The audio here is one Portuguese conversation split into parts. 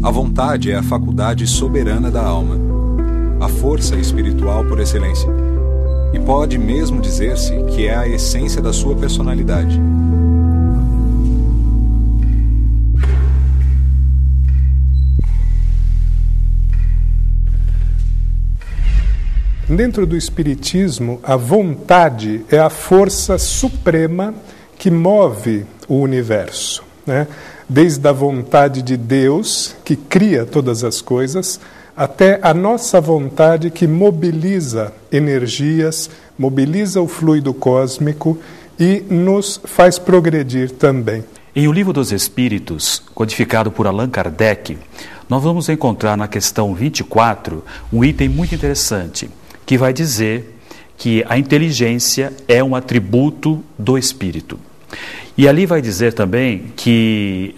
A vontade é a faculdade soberana da alma, a força espiritual por excelência, e pode mesmo dizer-se que é a essência da sua personalidade. Dentro do Espiritismo, a vontade é a força suprema que move o universo, né? Desde a vontade de Deus, que cria todas as coisas, até a nossa vontade que mobiliza energias, mobiliza o fluido cósmico e nos faz progredir também. Em O Livro dos Espíritos, codificado por Allan Kardec, nós vamos encontrar na questão 24 um item muito interessante, que vai dizer que a inteligência é um atributo do espírito. E ali vai dizer também que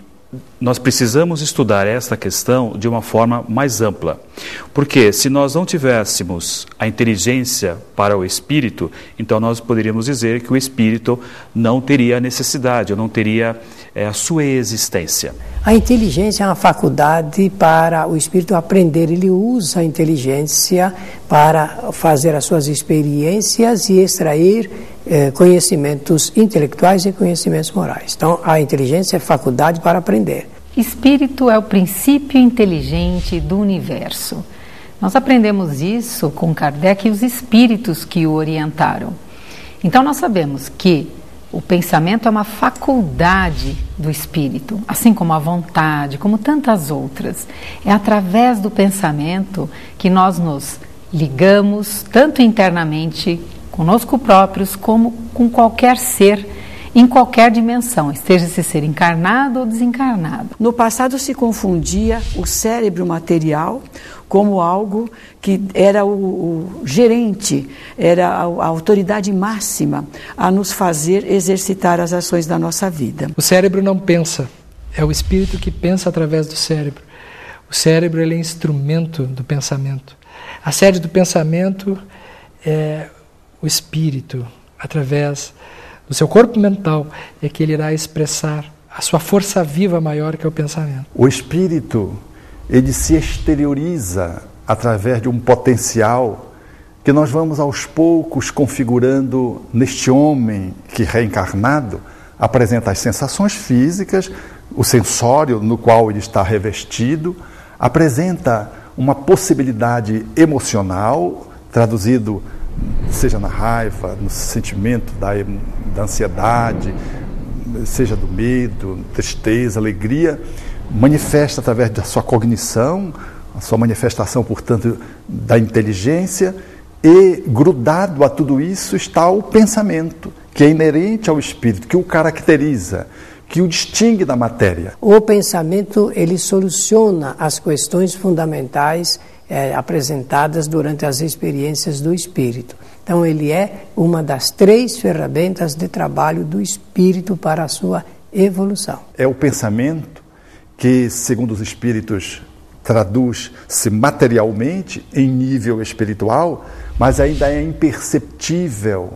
nós precisamos estudar esta questão de uma forma mais ampla. Porque se nós não tivéssemos a inteligência para o espírito, então nós poderíamos dizer que o espírito não teria necessidade, ou não teria a sua existência. A inteligência é uma faculdade para o espírito aprender. Ele usa a inteligência para fazer as suas experiências e extrair conhecimentos intelectuais e conhecimentos morais. Então, a inteligência é faculdade para aprender. Espírito é o princípio inteligente do universo. Nós aprendemos isso com Kardec e os espíritos que o orientaram. Então, nós sabemos que o pensamento é uma faculdade do espírito, assim como a vontade, como tantas outras. É através do pensamento que nós nos ligamos, tanto internamente conosco próprios, como com qualquer ser, em qualquer dimensão, esteja esse ser encarnado ou desencarnado. No passado se confundia o cérebro material como algo que era o gerente, era a autoridade máxima a nos fazer exercitar as ações da nossa vida. O cérebro não pensa, é o espírito que pensa através do cérebro. O cérebro ele é instrumento do pensamento. A sede do pensamento é o espírito, através do seu corpo mental, é que ele irá expressar a sua força viva maior que é o pensamento. O espírito, ele se exterioriza através de um potencial que nós vamos aos poucos configurando neste homem que reencarnado apresenta as sensações físicas, o sensório no qual ele está revestido, apresenta uma possibilidade emocional, traduzido seja na raiva, no sentimento da ansiedade, seja do medo, tristeza, alegria, manifesta através da sua cognição, a sua manifestação, portanto, da inteligência, e grudado a tudo isso está o pensamento, que é inerente ao espírito, que o caracteriza, que o distingue da matéria. O pensamento, ele soluciona as questões fundamentais apresentadas durante as experiências do espírito. Então, ele é uma das 3 ferramentas de trabalho do espírito para a sua evolução. É o pensamento que, segundo os espíritos, traduz-se materialmente em nível espiritual, mas ainda é imperceptível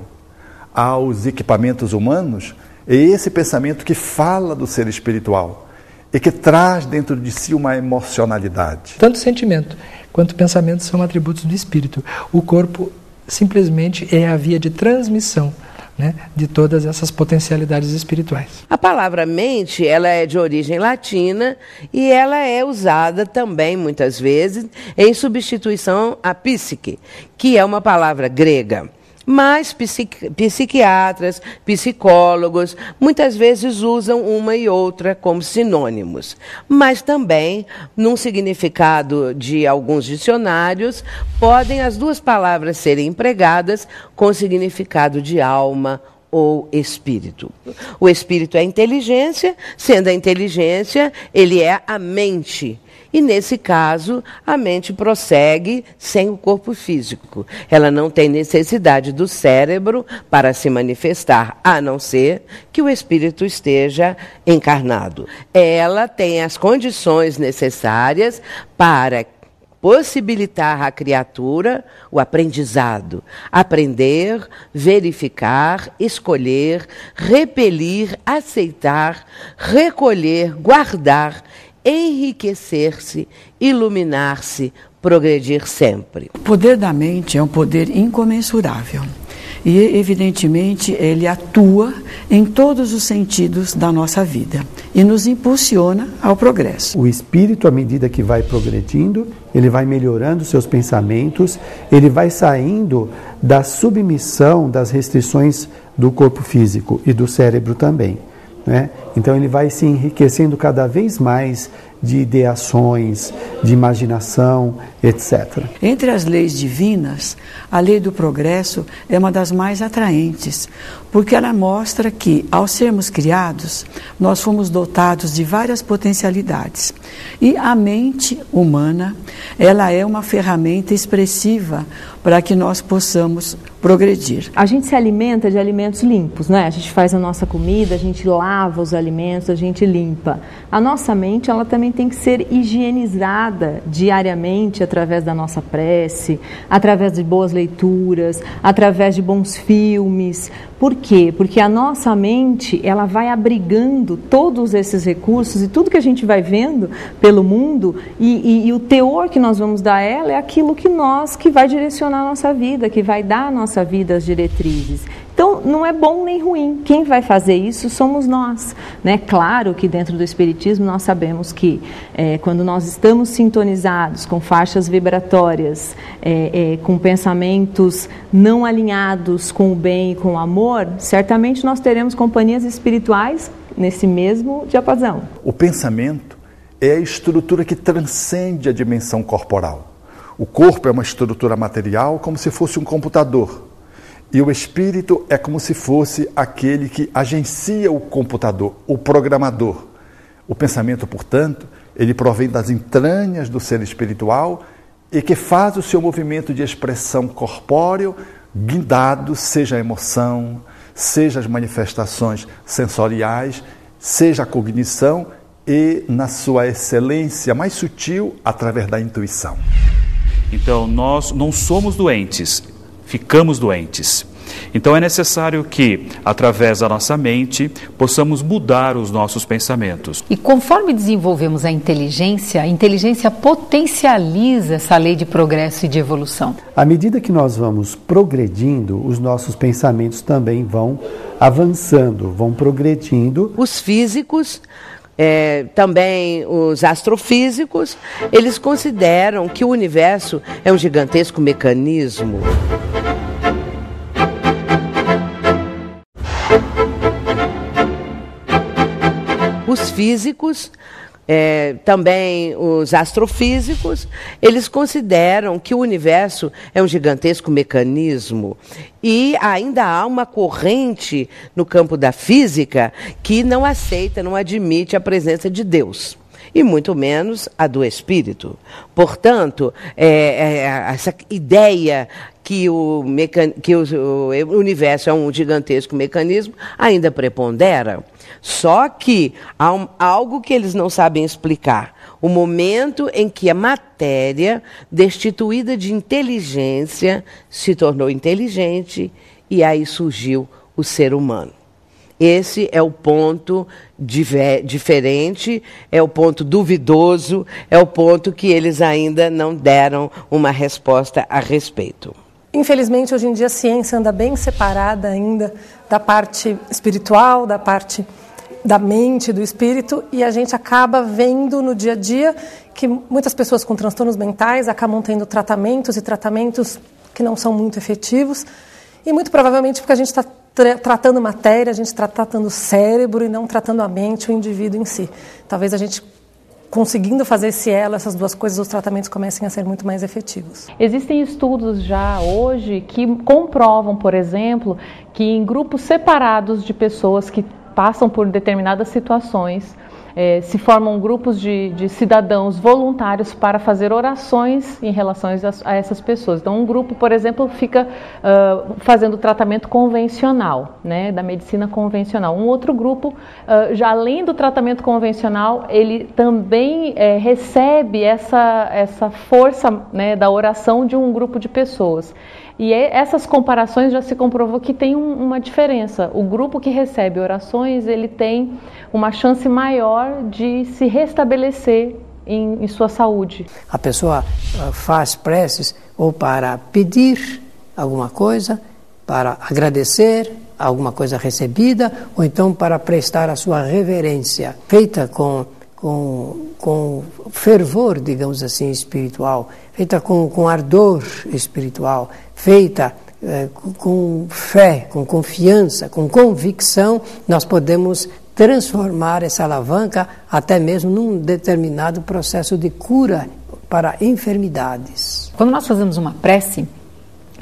aos equipamentos humanos. É esse pensamento que fala do ser espiritual e que traz dentro de si uma emocionalidade. Tanto sentimento quanto pensamento são atributos do espírito. O corpo simplesmente é a via de transmissão, né, de todas essas potencialidades espirituais. A palavra mente, ela é de origem latina e ela é usada também, muitas vezes, em substituição à psique, que é uma palavra grega. Mas psiquiatras, psicólogos, muitas vezes usam uma e outra como sinônimos. Mas também, num significado de alguns dicionários, podem as 2 palavras serem empregadas com significado de alma ou espírito. O espírito é a inteligência, sendo a inteligência, ele é a mente. E, nesse caso, a mente prossegue sem o corpo físico. Ela não tem necessidade do cérebro para se manifestar, a não ser que o espírito esteja encarnado. Ela tem as condições necessárias para possibilitar à criatura o aprendizado. Aprender, verificar, escolher, repelir, aceitar, recolher, guardar enriquecer-se, iluminar-se, progredir sempre. O poder da mente é um poder incomensurável. E, evidentemente, ele atua em todos os sentidos da nossa vida e nos impulsiona ao progresso. O espírito, à medida que vai progredindo, ele vai melhorando seus pensamentos, ele vai saindo da submissão das restrições do corpo físico e do cérebro também, né? Então ele vai se enriquecendo cada vez mais de ideações, de imaginação, etc. Entre as leis divinas, a lei do progresso é uma das mais atraentes, porque ela mostra que, ao sermos criados, nós fomos dotados de várias potencialidades. E a mente humana, ela é uma ferramenta expressiva para que nós possamos progredir. A gente se alimenta de alimentos limpos, né? A gente faz a nossa comida, a gente lava os alimentos, a gente limpa. A nossa mente, ela também tem que ser higienizada diariamente através da nossa prece, através de boas leituras, através de bons filmes. Por quê? Porque a nossa mente, ela vai abrigando todos esses recursos e tudo que a gente vai vendo pelo mundo e o teor que nós vamos dar a ela é aquilo que vai direcionar a nossa vida, que vai dar à nossa vida as diretrizes. Então, não é bom nem ruim. Quem vai fazer isso somos nós, né? Claro que dentro do Espiritismo nós sabemos que quando nós estamos sintonizados com faixas vibratórias, com pensamentos não alinhados com o bem e com o amor, certamente nós teremos companhias espirituais nesse mesmo diapasão. O pensamento é a estrutura que transcende a dimensão corporal. O corpo é uma estrutura material como se fosse um computador. E o espírito é como se fosse aquele que agencia o computador, o programador. O pensamento, portanto, ele provém das entranhas do ser espiritual e que faz o seu movimento de expressão corpóreo guindado, seja a emoção, seja as manifestações sensoriais, seja a cognição e, na sua excelência mais sutil, através da intuição. Então, nós não somos doentes, ficamos doentes. Então é necessário que, através da nossa mente, possamos mudar os nossos pensamentos. E conforme desenvolvemos a inteligência potencializa essa lei de progresso e de evolução. À medida que nós vamos progredindo, os nossos pensamentos também vão avançando, vão progredindo. Os físicos, também os astrofísicos, eles consideram que o universo é um gigantesco mecanismo. Os físicos, também os astrofísicos, eles consideram que o universo é um gigantesco mecanismo e ainda há uma corrente no campo da física que não aceita, não admite a presença de Deus. E muito menos a do espírito. Portanto, essa ideia que o universo é um gigantesco mecanismo ainda prepondera. Só que há algo que eles não sabem explicar. O momento em que a matéria, destituída de inteligência, se tornou inteligente e aí surgiu o ser humano. Esse é o ponto diferente, é o ponto duvidoso, é o ponto que eles ainda não deram uma resposta a respeito. Infelizmente, hoje em dia, a ciência anda bem separada ainda da parte espiritual, da parte da mente, do espírito, e a gente acaba vendo no dia a dia que muitas pessoas com transtornos mentais acabam tendo tratamentos que não são muito efetivos, e muito provavelmente porque a gente está tratando matéria, a gente está tratando o cérebro e não tratando a mente, o indivíduo em si. Talvez a gente, conseguindo fazer esse elo, essas duas coisas, os tratamentos comecem a ser muito mais efetivos. Existem estudos já hoje que comprovam, por exemplo, que em grupos separados de pessoas que passam por determinadas situações, se formam grupos de cidadãos voluntários para fazer orações em relação a essas pessoas. Então, um grupo, por exemplo, fica fazendo tratamento convencional, né, da medicina convencional. Um outro grupo, já além do tratamento convencional, ele também recebe essa força, né, da oração de um grupo de pessoas. E essas comparações já se comprovou que tem uma diferença. O grupo que recebe orações, ele tem uma chance maior de se restabelecer em sua saúde. A pessoa faz preces ou para pedir alguma coisa, para agradecer alguma coisa recebida, ou então para prestar a sua reverência, feita com fervor, digamos assim, espiritual, feita com ardor espiritual, feita com fé, com confiança, com convicção, nós podemos transformar essa alavanca até mesmo num determinado processo de cura para enfermidades. Quando nós fazemos uma prece,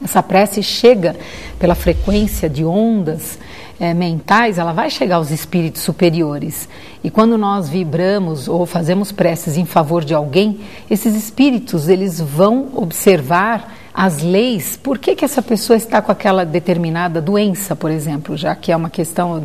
essa prece chega pela frequência de ondas mentais, ela vai chegar aos espíritos superiores. E quando nós vibramos ou fazemos preces em favor de alguém, esses espíritos, eles vão observar as leis, por que essa pessoa está com aquela determinada doença, por exemplo, já que é uma questão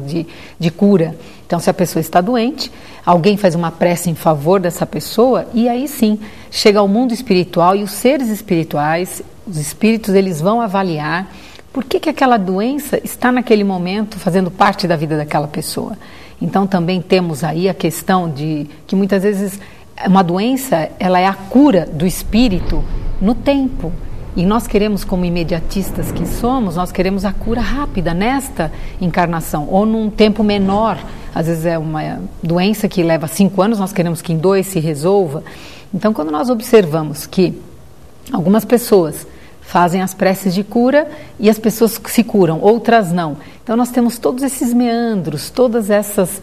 de cura. Então, se a pessoa está doente, alguém faz uma prece em favor dessa pessoa, e aí sim, chega ao mundo espiritual e os seres espirituais, os espíritos, eles vão avaliar por que aquela doença está naquele momento fazendo parte da vida daquela pessoa. Então, também temos aí a questão de que muitas vezes uma doença, ela é a cura do espírito no tempo. E nós queremos, como imediatistas que somos, nós queremos a cura rápida nesta encarnação, ou num tempo menor. Às vezes é uma doença que leva 5 anos, nós queremos que em 2 se resolva. Então, quando nós observamos que algumas pessoas fazem as preces de cura e as pessoas se curam, outras não. Então, nós temos todos esses meandros, todas essas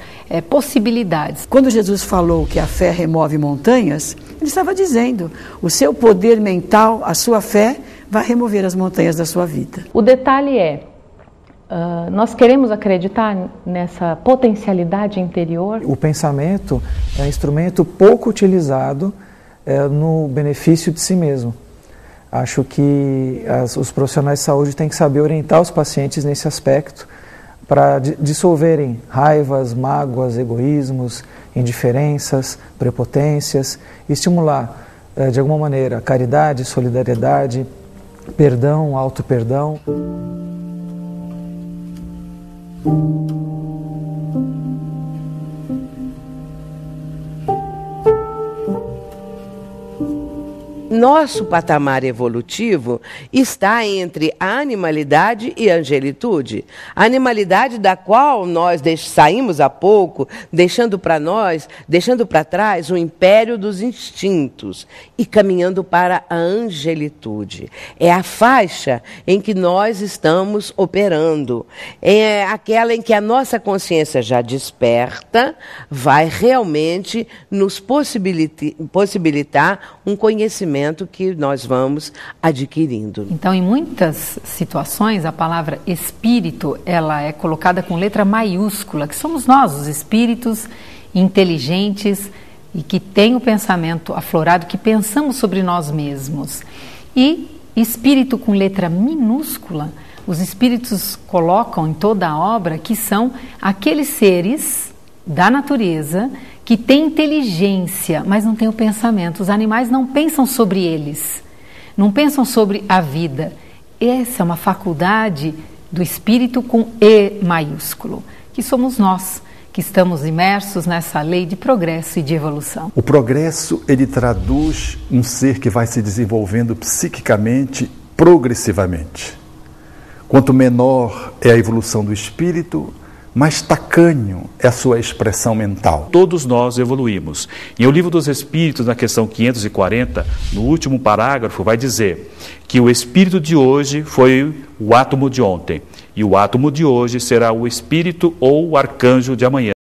possibilidades. Quando Jesus falou que a fé remove montanhas, ele estava dizendo, o seu poder mental, a sua fé, vai remover as montanhas da sua vida. O detalhe é, nós queremos acreditar nessa potencialidade interior. O pensamento é um instrumento pouco utilizado no benefício de si mesmo. Acho que os profissionais de saúde têm que saber orientar os pacientes nesse aspecto para dissolverem raivas, mágoas, egoísmos, indiferenças, prepotências e estimular, de alguma maneira, caridade, solidariedade, perdão, auto-perdão. Nosso patamar evolutivo está entre a animalidade e a angelitude. A animalidade da qual nós saímos há pouco, deixando para trás o império dos instintos e caminhando para a angelitude. É a faixa em que nós estamos operando. É aquela em que a nossa consciência já desperta, vai realmente nos possibilitar um conhecimento que nós vamos adquirindo. Então, em muitas situações, a palavra espírito, ela é colocada com letra maiúscula, que somos nós, os espíritos inteligentes e que têm o pensamento aflorado, que pensamos sobre nós mesmos. E espírito com letra minúscula, os espíritos colocam em toda a obra que são aqueles seres da natureza que têm inteligência, mas não têm o pensamento. Os animais não pensam sobre eles, não pensam sobre a vida. Essa é uma faculdade do espírito com E maiúsculo, que somos nós, que estamos imersos nessa lei de progresso e de evolução. O progresso, ele traduz um ser que vai se desenvolvendo psiquicamente, progressivamente. Quanto menor é a evolução do espírito, mais tacanho é a sua expressão mental. Todos nós evoluímos. E o Livro dos Espíritos, na questão 540, no último parágrafo, vai dizer que o espírito de hoje foi o átomo de ontem, e o átomo de hoje será o espírito ou o arcanjo de amanhã.